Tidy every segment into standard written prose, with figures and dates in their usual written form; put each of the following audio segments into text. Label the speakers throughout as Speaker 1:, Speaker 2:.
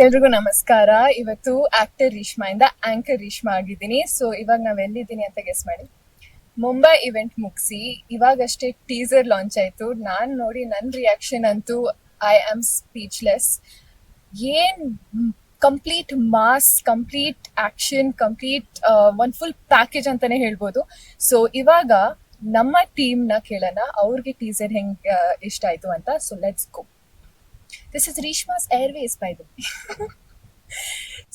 Speaker 1: ಎಲ್ರಿಗೂ ನಮಸ್ಕಾರ. ಇವತ್ತು ಆಕ್ಟರ್ ರೇಷ್ಮಾ ಇಂದ ಆಂಕರ್ ರೇಷ್ಮಾ ಆಗಿದ್ದೀನಿ. ಸೊ ಇವಾಗ ನಾವ್ ಎಲ್ಲಿದ್ದೀನಿ ಅಂತ ಗೆಸ್ ಮಾಡಿ. ಮುಂಬೈ ಇವೆಂಟ್ ಮುಗಿಸಿ ಇವಾಗಷ್ಟೇ ಟೀಸರ್ ಲಾಂಚ್ ಆಯ್ತು. ನಾನ್ ನೋಡಿ ನನ್ ರಿಯಾಕ್ಷನ್ ಅಂತೂ ಐ ಆಮ್ ಸ್ಪೀಚ್ಲೆಸ್. ಏನ್ complete mass, complete action, complete ಒಂದ್ ಫುಲ್ ಪ್ಯಾಕೇಜ್ ಅಂತಾನೆ ಹೇಳ್ಬೋದು. ಸೊ ಇವಾಗ ನಮ್ಮ ಟೀಮ್ ನ ಕೇಳೋಣ ಅವ್ರಿಗೆ ಟೀಸರ್ ಹೆಂಗ್ ಇಷ್ಟ ಆಯ್ತು ಅಂತ. So let's go. This is Rishma's Airways, by the way.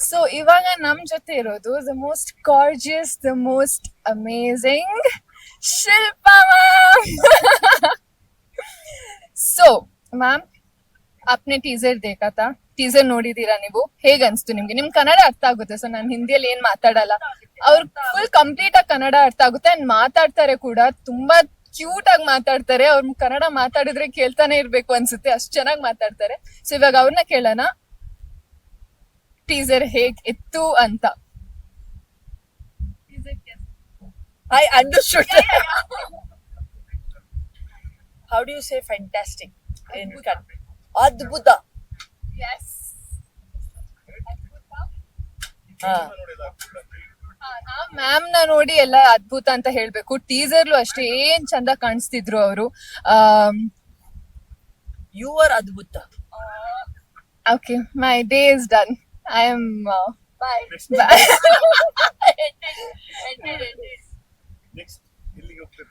Speaker 1: So, ಇವಾಗ ನಮ್ ಜೊತೆ ಇರೋದು the most gorgeous, the most amazing Shilpa ma'am. So, ma'am, आपने ಟೀಸರ್ देखा था? ಟೀಸರ್ ನೋಡಿದೀರಾ ನೀವು? ಹೇಗ್ ಅನ್ಸ್ತು ನಿಮ್ಗೆ? ನಿಮ್ ಕನ್ನಡ ಅರ್ಥ ಆಗುತ್ತೆ. ಸೊ ನಾನು ಹಿಂದಿಯಲ್ಲಿ ಏನ್ ಮಾತಾಡಲ್ಲ, ಅವ್ರು ಫುಲ್ ಕಂಪ್ಲೀಟ್ ಆಗಿ ಕನ್ನಡ ಅರ್ಥ ಆಗುತ್ತೆ ಅಂಡ್ ಮಾತಾಡ್ತಾರೆ ಕೂಡ. ತುಂಬಾ ಕ್ಯೂಟ್ ಆಗಿ ಮಾತಾಡ್ತಾರೆ. ಅವ್ರ ಕನ್ನಡ ಮಾತಾಡಿದ್ರೆ ಕೇಳ್ತಾನೆ ಇರ್ಬೇಕು ಅನ್ಸುತ್ತೆ, ಅಷ್ಟ್ ಚೆನ್ನಾಗಿ ಮಾತಾಡ್ತಾರೆ. ಸೊ ಇವಾಗ ಅವ್ರನ್ನ ಕೇಳೋಣ ಟೀಸರ್ ಹೇಗ್ ಇತ್ತು ಅಂತ.
Speaker 2: I understood. How do you say fantastic in Kannada? Adbhuta.
Speaker 1: Yes. ನಾವ್ ಮ್ಯಾಮ್ ನ ನೋಡಿ ಎಲ್ಲ ಅದ್ಭುತ ಅಂತ ಹೇಳ್ಬೇಕು. ಟೀಸರ್ಲು ಅಷ್ಟೇ ಏನ್ ಚಂದ ಕಾಣಿಸ್ತಿದ್ರು ಅವರು.
Speaker 2: You are Adbhuta.
Speaker 1: Okay, my day is done. I am
Speaker 2: Bye.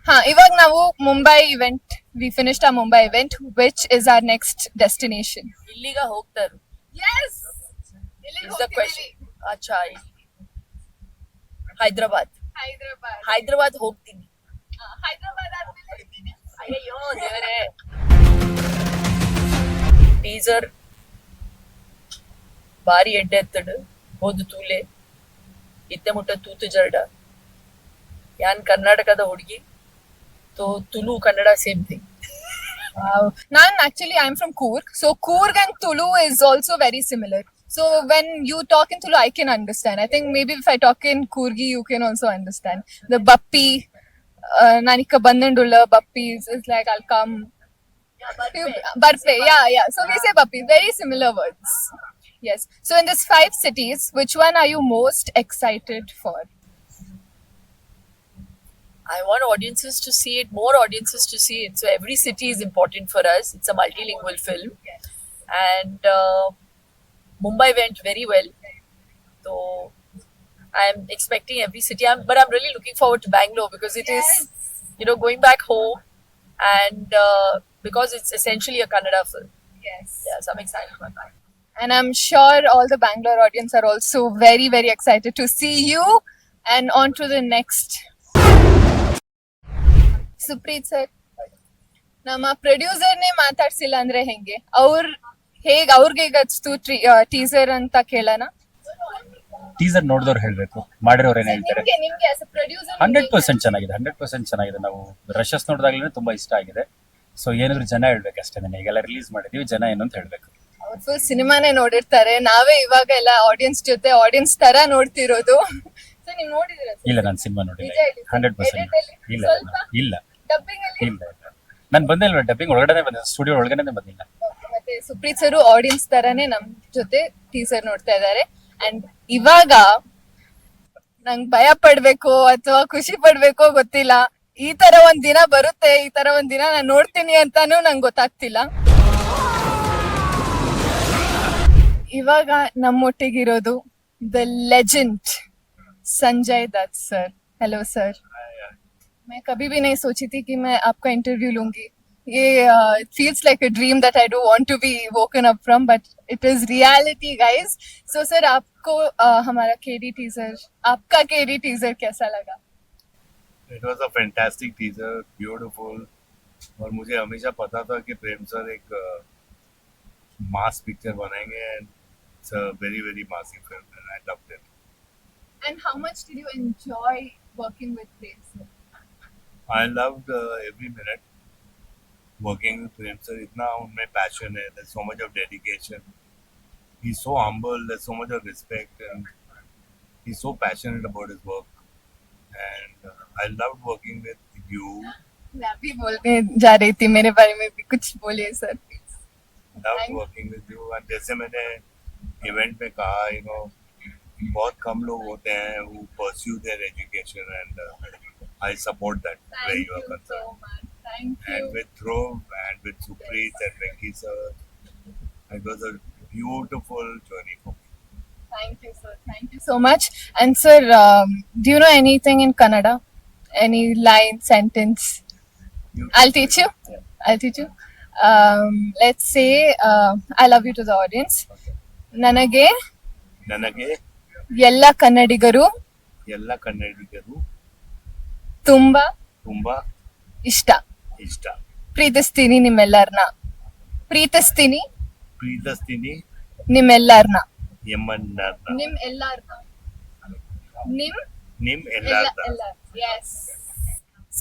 Speaker 1: ಹಾ, ಇವಾಗ ನಾವು ಮುಂಬೈ ಇವೆಂಟ್, ವಿ ಫಿನಿಶ್ಡ್ ಆ Mumbai event, which is our next destination.
Speaker 2: ಇಲ್ಲಿಗ ಹೋಗ್ತಾರು.
Speaker 1: Yes.
Speaker 2: Is the question. Acha. Hyderabad. Hyderabad ಹೋಗ್ತೀನಿ.
Speaker 1: ಹೈದ್ರಾಬಾದ್ ಆದ್ಮೇಲೆ
Speaker 2: ಅಯ್ಯೋ ದೇವರೇ. ಟೀಸರ್ ಬಾರಿ ಎಡ್ಡೆ ಎತ್ತಡು ಹೋದು ತೂಲೆ ಇತ್ತೆ ಮುಟ್ಟ ತೂತು ಜರ್ಡ. ಯಾನ್ ಕರ್ನಾಟಕದ ಹುಡುಗಿ, ತುಳು ಕನ್ನಡ ಸೇಮ್ ಥಿಂಗ್.
Speaker 1: ನಾನು actually I'm from Coorg, so Coorg and Tulu is also very similar. So when you talk in Tulu, I can understand. I think maybe if I talk in Coorgi, you can also understand. The Bappi, Nanika Bandandulla, Bappi is like I'll come. Barpe, yeah. So we say Bappi, very similar words. Yes. So in these 5 cities, which one are you most excited for?
Speaker 2: I want audiences to see it, more audiences to see it. So every city is important for us. It's a multilingual film.
Speaker 1: Yes.
Speaker 2: And Mumbai went very well. So I'm expecting every city. But I'm really looking forward to Bangalore because it is, going back home. And because it's essentially a Kannada film.
Speaker 1: Yes.
Speaker 2: Yeah, so I'm excited about that.
Speaker 1: And I'm sure all the Bangalore audience are also very, very excited to see you. And on to the next. Supreeth sir, ನಮ್ಮ ಪ್ರೊಡ್ಯೂಸರ್ನೇ ಮಾತಾಡ್ಸಿಲ್ಲ ಅಂದ್ರೆ ಹೆಂಗೆ? ಅವ್ರಿಗೆ ಅನ್ಸ್ತು teaser ಅಂತ ಕೇಳೋಣ.
Speaker 3: Teaser ನೋಡಿದವ್ರು ಹೇಳ್ಬೇಕು, ಮಾಡಿರೋರು ಏನ್ ಹೇಳ್ತಾರೆ.
Speaker 1: ನಿಮ್ಗೆ as a producer
Speaker 3: 100% ಚೆನ್ನಾಗಿದೆ, 100% ಚೆನ್ನಾಗಿದೆ. ನಾವು ರಶಸ್ ನೋಡಿದಾಗ್ಲೇ ತುಂಬಾ ಇಷ್ಟ ಆಗಿದೆ. ಸೊ ಏನಾದ್ರು ಜನ ಹೇಳ್ಬೇಕು ಅಷ್ಟೇ. ಈಗೆಲ್ಲ ರಿಲೀಸ್ ಮಾಡಿದೀವಿ, ಜನ ಏನು ಅಂತ ಹೇಳ್ಬೇಕು.
Speaker 1: ಅವ್ರು ಫುಲ್ ಸಿನಿಮಾನೇ ನೋಡಿರ್ತಾರೆ. ನಾವೇ ಇವಾಗ ಎಲ್ಲ ಆಡಿಯನ್ಸ್ ಜೊತೆ ಆಡಿಯನ್ಸ್ ತರ ನೋಡ್ತಿರೋದು. ಸೊ ನೀವ್ ನೋಡಿದಿರ?
Speaker 3: ಇಲ್ಲ, ನಾನು ಸಿನಿಮಾ ನೋಡಿಲ್ಲ. 100% ಇಲ್ಲ. ಇಲ್ಲ
Speaker 1: ಡಬ್ಬಿಂಗ್ ಅಲ್ಲಿ
Speaker 3: ಇಲ್ಲ ನಾನು ಬಂದಿಲ್ಲ. ಡಬ್ಬಿಂಗ್ ಒಳಗಡೆ ಬಂದಿಲ್ಲ, ಸ್ಟುಡಿಯೋ ಒಳಗಡೆ ಬಂದಿಲ್ಲ.
Speaker 1: ಮತ್ತೆ ಸುಪ್ರೀತ್ ಸರ್ ಆಡಿಯನ್ಸ್ ತರಾನೇ ನಮ್ ಜೊತೆ ಟೀಸರ್ ನೋಡ್ತಾ ಇದ್ದಾರೆ. ಅಂಡ್ ಇವಾಗ ನಂಗ್ ಭಯ ಪಡ್ಬೇಕು ಅಥವಾ ಖುಷಿ ಪಡ್ಬೇಕೋ ಗೊತ್ತಿಲ್ಲ. ಈ ತರ ಒಂದ್ ದಿನ ಬರುತ್ತೆ, ಈ ತರ ಒಂದ್ ದಿನ ನಾನ್ ನೋಡ್ತೀನಿ ಅಂತಾನು ನಂಗೆ ಗೊತ್ತಾಗ್ತಿಲ್ಲ. ಇವಾಗ ನಮ್ಮೊಟ್ಟಿಗಿರೋದು the legend Sanjay Dutt sir. Hello sir. मैं कभी भी नहीं सोची थी कि मैं आपका इंटरव्यू लूंगी. ये it feels like a dream that I don't want to be woken up from, but it is reality, guys. So sir, आपको हमारा KD teaser, आपका KD teaser कैसा लगा?
Speaker 4: It was a fantastic teaser, beautiful. और मुझे हमेशा पता था कि प्रेम सर एक मास पिक्चर बनाएंगे and it's a very very massive film and I loved it.
Speaker 1: And how much did you enjoy working with Prem sir?
Speaker 4: I loved every minute working with Prem sir. इतना उनमें passion है, there's so much of dedication. He's so humble, there's so much of respect and he's so passionate about his work. And I loved working with you.
Speaker 1: मैं भी बोलने जा रही थी, मेरे बारे में भी कुछ बोलिए sir please.
Speaker 4: Loved working with you and जैसे मैंने इवेंट में कहा बहुत कम लोग होते हैं who pursue their education and I support that where you are concerned.
Speaker 1: much. Thank
Speaker 4: And with Dhruv and with Supreet and Venki sir, it was a beautiful journey for me.
Speaker 1: Thank you, sir. Thank you so much. And sir, do you know anything in Kannada? Any line, sentence? I'll teach you.
Speaker 3: Yeah.
Speaker 1: I'll teach you. Let's say, I love you to the audience. ನನಗೆ
Speaker 4: ನನಗೆ
Speaker 1: ಎಲ್ಲ ಕನ್ನಡಿಗರು
Speaker 4: ಎಲ್ಲ ಕನ್ನಡಿಗರು
Speaker 1: ತುಂಬಾ
Speaker 4: ತುಂಬಾ
Speaker 1: ಇಷ್ಟ.
Speaker 4: ಇಷ್ಟ.
Speaker 1: ಪ್ರೀತಿಸ್ತೀನಿ ನಿಮ್ಮೆಲ್ಲರನ್ನ. ಪ್ರೀತಿಸ್ತೀನಿ
Speaker 4: ಪ್ರೀತಿಸ್ತೀನಿ
Speaker 1: ನಿಮ್ಮೆಲ್ಲರನ್ನ.
Speaker 4: ಎಮ್ಮನ್ನರ್ನ
Speaker 1: ನಿಮ್ ಎಲ್ಲಾರ್ನ. ನಿಮ್
Speaker 4: ನಿಮ್ ಎಲ್ಲಾರ್ನ.
Speaker 1: Yes.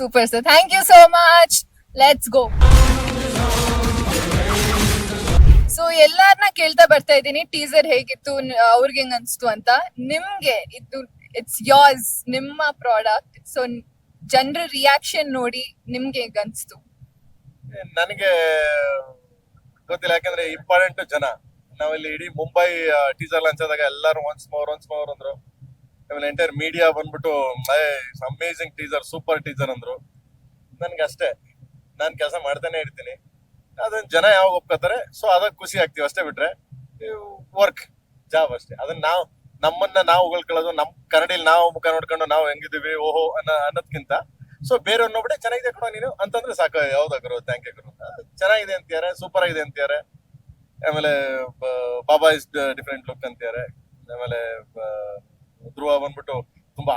Speaker 1: Super, sir. Thank you so much. Let's go. So ಎಲ್ಲಾರ್ನ ಕೇಳ್ತಾ ಬರ್ತಾ ಇದ್ದೀನಿ ಟೀಸರ್ ಹೇಗಿತ್ತು, ಅವ್ರಿಗೆ ಹೆಂಗ್ ಅನ್ಸ್ತು ಅಂತ. ನಿಮ್ಗೆ ಇದು ಇಟ್ಸ್ ಯೋರ್ಸ್, ನಿಮ್ಮ ಪ್ರಾಡಕ್ಟ್. ಸೊ ಜನರ ರಿಯಾಕ್ಷನ್ ನೋಡಿ ನಿಮ್ಗೆ ಹೇಗ್ ಅನ್ಸ್ತು?
Speaker 5: ನನಗೆ ಗೊತ್ತಿಲ್ಲ, ಯಾಕಂದ್ರೆ ಇಂಪಾರ್ಟೆಂಟ್ ಜನ. ನಾವಿಲ್ಲಿ ಇಡೀ ಮುಂಬೈ ಟೀಸರ್ ಲಾಂಚ್ ಆದಾಗ ಎಲ್ಲರೂ ಒನ್ಸ್ ಮೋರ್ ಅಂದ್ರು. ಆಮೇಲೆ ಎಂಟೈರ್ ಮೀಡಿಯಾ ಬಂದ್ಬಿಟ್ಟು ಅಮೇಸಿಂಗ್ ಟೀಸರ್, ಸೂಪರ್ ಟೀಸರ್ ಅಂದ್ರು. ನನ್ಗೆ ಅಷ್ಟೇ, ನಾನ್ ಕೆಲಸ ಮಾಡ್ತಾನೆ ಇರ್ತೀನಿ. ಅದನ್ನ ಜನ ಯಾವಾಗ ಒಪ್ಕೋತಾರೆ ಸೊ ಅದಕ್ಕೆ ಖುಷಿ ಆಗ್ತೀವಿ ಅಷ್ಟೇ, ಬಿಟ್ರೆ ವರ್ಕ್ ಜಾಬ್ ಅಷ್ಟೇ. ಅದನ್ನ ನಮ್ಮನ್ನ ನಾವು ಉಳ್ಕೊಳ್ಳೋದು, ನಮ್ ಕನ್ನಡಿಲಿ ನಾವು ಮುಖ ನೋಡ್ಕೊಂಡು ನಾವು ಹೆಂಗಿದೀವಿ ಓಹೋ ಅನ್ನೋದ್ಕಿಂತ ಸೊ ಬೇರೆ ನೋಡ್ಬಿಟ್ಟೆ ಚೆನ್ನಾಗಿದೆ ಕಣ ನೀನು ಅಂತಂದ್ರೆ ಸಾಕು. ಯಾವ್ದಾಗ್ರು ಥ್ಯಾಂಕ್ ಯು ಚೆನ್ನಾಗಿದೆ ಅಂತಾರೆ, ಸೂಪರ್ ಆಗಿದೆ ಅಂತಾರೆ. ಆಮೇಲೆ ಬಾಬಾ ಇಸ್ ಡಿಫ್ರೆಂಟ್ ಲುಕ್ ಅಂತಾರೆ. ಆಮೇಲೆ ಧ್ರುವ ಬಂದ್ಬಿಟ್ಟು ತುಂಬಾ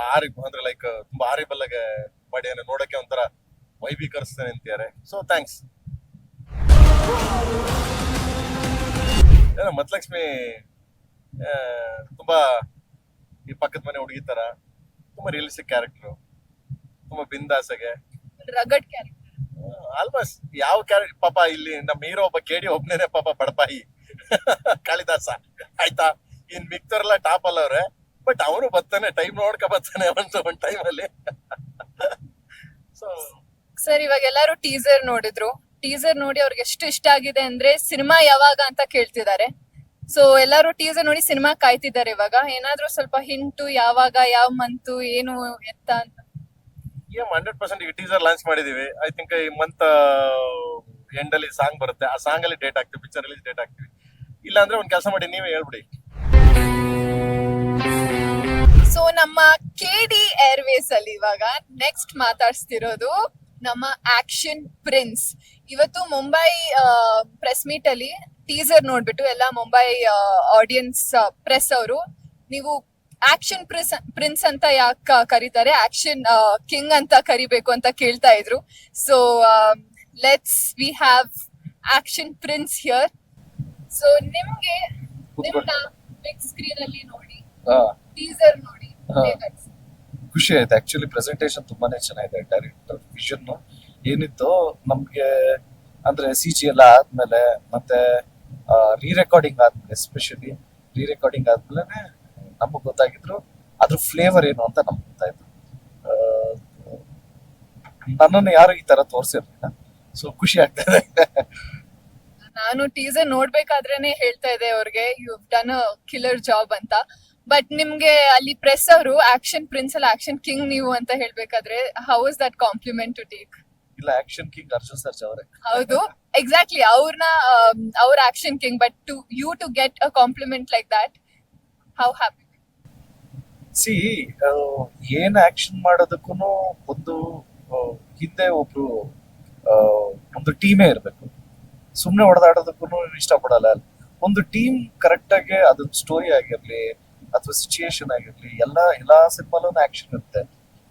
Speaker 5: ಅಂದ್ರೆ ಲೈಕ್ ತುಂಬಾ ಆರಿಬಲ್ ಆಗಿ ಮಾಡಿ ನೋಡಕ್ಕೆ ಒಂಥರ ವೈಭೀಕರಿಸ್ತಾನೆ ಅಂತಾರೆ. So thanks. ಮತ್ಲಕ್ಷ್ಮಿ ತುಂಬಾ ಈ ಪಕ್ಕದ ಮನೆ ಹುಡುಗಿ ತರ ತುಂಬಾ ರಿಯಲಿಸ್ಟಿಕ್ ಕ್ಯಾರೆಕ್ಟರ್, ತುಂಬಾ ಬಿಂದಾಸಗೆ
Speaker 1: ರಗಡ್ ಕ್ಯಾರೆಕ್ಟರ್.
Speaker 5: ಆಲ್ಮೋಸ್ಟ್ ಯಾವ ಕ್ಯಾರೆಕ್ಟರ್ ಪಾಪ ಇಲ್ಲಿ ನಮ್ಮ ಹೀರೋ ಒಬ್ಬ ಕೇಡಿ ಒಬ್ನೇನೆ ಪಾಪ ಬಡಪಾಯಿ ಕಾಳಿದಾಸ ಆಯ್ತಾ. ಇನ್ ಮಿಕ್ತರೆಲ್ಲ ಟಾಪ್ ಅಲ್ಲ ಅವ್ರೆ, ಬಟ್ ಅವನು ಬರ್ತಾನೆ, ಟೈಮ್ ನೋಡ್ಕೊ ಬರ್ತಾನೆ ಒಂದ್ ಟೈಮ್ ಅಲ್ಲಿ. ಸೊ
Speaker 1: ಸರ್ ಇವಾಗ ಎಲ್ಲಾರು ಟೀಸರ್ ನೋಡಿದ್ರು. ಟೀಸರ್ ನೋಡಿ ಅವ್ರಿಗೆ ಎಷ್ಟು ಇಷ್ಟ ಆಗಿದೆ ಅಂದ್ರೆ ಸಿನಿಮಾ ಯಾವಾಗ ಅಂತ ಕೇಳ್ತಿದ್ದಾರೆ. ಸೊ ಎಲ್ಲಾರು ಟೀಸರ್ ನೋಡಿ ಸಿನಿಮಾ ಕಾಯ್ತಿದ್ದಾರೆ. ಇವಾಗ ಏನಾದ್ರೂ ಸ್ವಲ್ಪ ಹಿಂಟು, ಯಾವಾಗ, ಯಾವ ಮಂತು, ಏನು ಎತ್ತ ಅಂತ?
Speaker 5: 100% ಈಗ ಟೀಸರ್ ಲಾಂಚ್ ಮಾಡಿದೀವಿ. ಐ ಥಿಂಕ್ ಈ ಮಂತ್ ಎಂಡ್ ಅಲ್ಲಿ ಸಾಂಗ್ ಬರುತ್ತೆ. ಆ ಸಾಂಗ್ ಅಲ್ಲಿ ಡೇಟ್ ಹಾಕ್ತಿವಿ, ಪಿಕ್ಚರ್ ರಿಲೀಸ್ ಡೇಟ್ ಹಾಕ್ತಿವಿ. ಇಲ್ಲ ಅಂದ್ರೆ ಒಂದ್ ಕೆಲಸ ಮಾಡಿ, ನೀವೇ ಹೇಳ್ಬಿಡಿ.
Speaker 1: ಸೊ ನಮ್ಮ ಕೆಡಿ ಏರ್ವೇಸ್ ಅಲ್ಲಿ ಇವಾಗ ನೆಕ್ಸ್ಟ್ ಮಾತಾಡ್ಸ್ತಿರೋದು ನಮ್ಮ ಆಕ್ಷನ್ ಪ್ರಿನ್ಸ್. ಇವತ್ತು ಮುಂಬೈ ಪ್ರೆಸ್ ಮೀಟ್ ಅಲ್ಲಿ ಟೀಸರ್ ನೋಡ್ಬಿಟ್ಟು ಎಲ್ಲ ಮುಂಬೈ ಆಡಿಯನ್ಸ್ ಪ್ರೆಸ್ ಅವರು ನೀವು ಆಕ್ಷನ್ ಪ್ರಿನ್ಸ್ ಅಂತ ಯಾಕೆ ಕರೀತಾರೆ, ಆಕ್ಷನ್ ಕಿಂಗ್ ಅಂತ ಕರಿಬೇಕು ಅಂತ ಕೇಳ್ತಾ ಇದ್ರು. So we have action prince here. So ನಿಮ್ಗೆ ನಿಮ್ನ ಬಿಗ್ ಸ್ಕ್ರೀನ್ ಅಲ್ಲಿ ನೋಡಿ, ಟೀಸರ್ ನೋಡಿ ಹೇಗನ್ಸ್ತು?
Speaker 6: ಖುಷಿ ಆಯ್ತು. ಆಕ್ಚುಲಿ ಪ್ರೆಸೆಂಟೇಶನ್ ತುಂಬಾನೇ ಚೆನ್ನಾಗಿದೆ. ಡೈರೆಕ್ಟರ್ ವಿಷನ್ ಏನಿತ್ತು ನಮ್ಗೆ ಅಂದ್ರೆ CG ಎಲ್ಲ ಆದ್ಮೇಲೆ ಮತ್ತೆ ರೀರೆಕಾರ್ಡಿಂಗ್ ಆದ್ಮೇಲೆ, ಎಸ್ಪೆಷಲಿ ರೀರೆಕಾರ್ಡಿಂಗ್ ಆದ್ಮೇಲೆ ನಮಗ್ ಗೊತ್ತಾಗಿದ್ರು ಅದ್ರ ಫ್ಲೇವರ್ ಏನು ಅಂತ ನಮ್ಗೆ ಗೊತ್ತಾಯ್ತು. ನನ್ನನ್ನು ಯಾರು ಈ ತರ ತೋರ್ಸಿರ್ಲಿಲ್ಲ, ಸೊ ಖುಷಿ ಆಗ್ತಾ ಇದೆ.
Speaker 1: ನಾನು ಟೀಸರ್ ನೋಡ್ಬೇಕಾದ್ರೇನೆ ಹೇಳ್ತಾ ಇದ್ದೆ ಅವ್ರಿಗೆ you done a killer job ಅಂತ. ಬಟ್ ನಿಮ್ಗೆ ಅಲ್ಲಿ ಪ್ರೆಸ್ ಅವರು ಆಕ್ಷನ್ ಪ್ರಿನ್ಸ್ ಅಲ್ಲ ಆಕ್ಷನ್ ಕಿಂಗ್ ನೀವು ಅಂತ ಹೇಳ್ಬೇಕಾದ್ರೆ how is that compliment to take?
Speaker 6: ಇಲ್ಲ, ಆಕ್ಷನ್ ಕಿಂಗ್ ಅರ್ಜುನ್ ಸರ್ಜಾ ಅವರೇ.
Speaker 1: ಹೌದು, ಎಕ್ಸಾಕ್ಟ್ಲಿ ಅವ್ರ action king. But to get a compliment like that, how happy?
Speaker 6: See ಏನ್ ಆಕ್ಷನ್ ಮಾಡೋದಕ್ಕೂ ಒಂದು ಹಿಂದೆ ಒಬ್ರು ಒಂದು ಟೀಮೇ ಇರ್ಬೇಕು. ಸುಮ್ನೆ ಹೊಡೆದಾಡೋದಕ್ಕೂ ಇಷ್ಟಪಡಲ್ಲ. ಒಂದು ಟೀಮ್ ಕರೆಕ್ಟ್ ಆಗಿ ಅದೊಂದು ಸ್ಟೋರಿ ಆಗಿರ್ಲಿ ಅಥವಾ ಸಿಚುಯೇಷನ್ ಆಗಿರ್ಲಿ, ಎಲ್ಲಾ ಸಿನಿಮಾಲೂ ಆಕ್ಷನ್ ಇರುತ್ತೆ.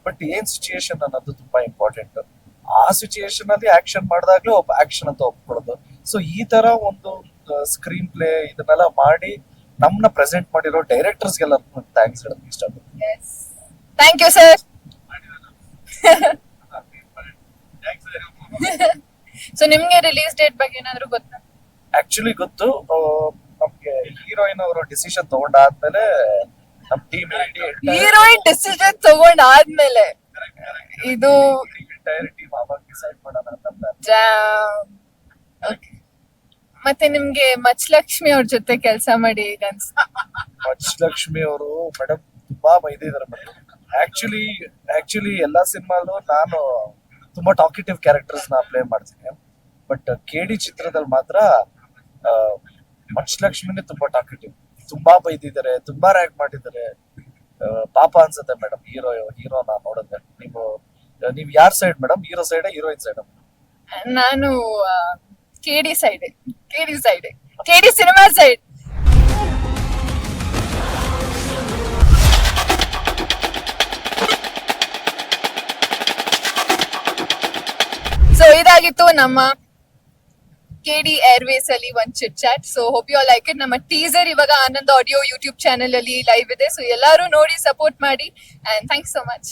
Speaker 6: ಬಟ್ ಏನ್ ಸಿಚುಯೇಷನ್ ಅನ್ನೋದು ತುಂಬಾ ಇಂಪಾರ್ಟೆಂಟ್. ಆ ಸಿಚುಯೇಷನ್ ಅಲ್ಲಿ ಆಕ್ಷನ್ ಮಾಡಿದಾಗ್ಲೂ ಒಬ್ಬ ಆಕ್ಷನ್ ಅಂತ ಒಪ್ಕೊಳ್ಳೋದು. ಸೊ ಈ ತರ ಒಂದು ಸ್ಕ್ರೀನ್ ಪ್ಲೇ ಇದನ್ನೆಲ್ಲ ಮಾಡಿ ನಮ್ನ ಪ್ರೆಸೆಂಟ್ ಮಾಡಿರೋ ಡೈರೆಕ್ಟರ್ಸ್ಗೆಲ್ಲ ಥ್ಯಾಂಕ್ಸ್ ಹೇಳೋದಕ್ಕೆ ಇಷ್ಟಪಡ್ತೀನಿ.
Speaker 1: Thank you sir. ಸೊ ನಿಮ್ಗೆ ರಿಲೀಸ್ ಡೇಟ್ ಬಗ್ಗೆ ಏನಾದ್ರು ಗೊತ್ತಾ?
Speaker 6: ಆಕ್ಚುಲಿ ಗೊತ್ತು. ನಮ್ಗೆ ಹೀರೋಯಿನ್ ಅವರು ಡಿಸಿಷನ್ ತಗೊಂಡಾದ್ಮೇಲೆ ನಮ್ ಟೀಮ್
Speaker 1: ಹೀರೋಯಿನ್ ಡಿಸಿಷನ್ ತಗೊಂಡಾದ್ಮೇಲೆ ಇದು
Speaker 6: ಎಂಟೈರ್ ಟೀಮ್ ಅವಾಗ ಡಿಸೈಡ್ ಮಾಡೋಣ ಅಂತ.
Speaker 1: ಮತ್ತೆ ನಿಮ್ಗೆ ಮಚ್ಲಕ್ಷ್ಮಿ ಅವ್ರ ಜೊತೆ ಕೆಲಸ ಮಾಡಿ ಈಗ
Speaker 6: ಲಕ್ಷ್ಮಿ ಅವರು ಮೇಡಮ್ ತುಂಬಾ ಬೈದಿದ್ದಾರೆ ಮೇಡಮ್. ಆಕ್ಚುಲಿ ಎಲ್ಲಾ ಸಿನಿಮಾಲು ನಾನು ತುಂಬಾ ಟಾಕಿಟಿವ್ ಕ್ಯಾರೆಕ್ಟರ್ಸ್ ನ ಪ್ಲೇ ಮಾಡ್ತೀನಿ. ಬಟ್ ಕೆಡಿ ಚಿತ್ರದಲ್ಲಿ ಮಾತ್ರ ಲಕ್ಷ್ಮಿನೇ ತುಂಬಾ ಟಾಕಿಟಿವ್. ತುಂಬಾ ಬೈದಿದ್ದಾರೆ, ತುಂಬಾ ರ್ಯಾಕ್ ಮಾಡಿದ್ದಾರೆ. ಪಾಪ ಅನ್ಸುತ್ತೆ ಮೇಡಮ್ ಹೀರೋನ ನೋಡಿದ್ರೆ. ನೀವ್ ಯಾರ್ side madam? Hero side, heroine side?
Speaker 1: ನಾನು KD side, KD cinema side. So ಇದಾಗಿತ್ತು ನಮ್ಮ ಕೆಡಿ ಏರ್ವೇಸ್ ಅಲ್ಲಿ ಒಂದ್ chit chat. So hope you all like it. ನಮ್ಮ ಟೀಸರ್ ಇವಾಗ ಆನಂದ್ ಆಡಿಯೋ ಯೂಟ್ಯೂಬ್ ಚಾನೆಲ್ ಅಲ್ಲಿ ಲೈವ್ ಇದೆ. ಸೊ ಎಲ್ಲರೂ ನೋಡಿ ಸಪೋರ್ಟ್ ಮಾಡಿ ಅಂಡ್ ಥ್ಯಾಂಕ್ಸ್ ಸೋ ಮಚ್.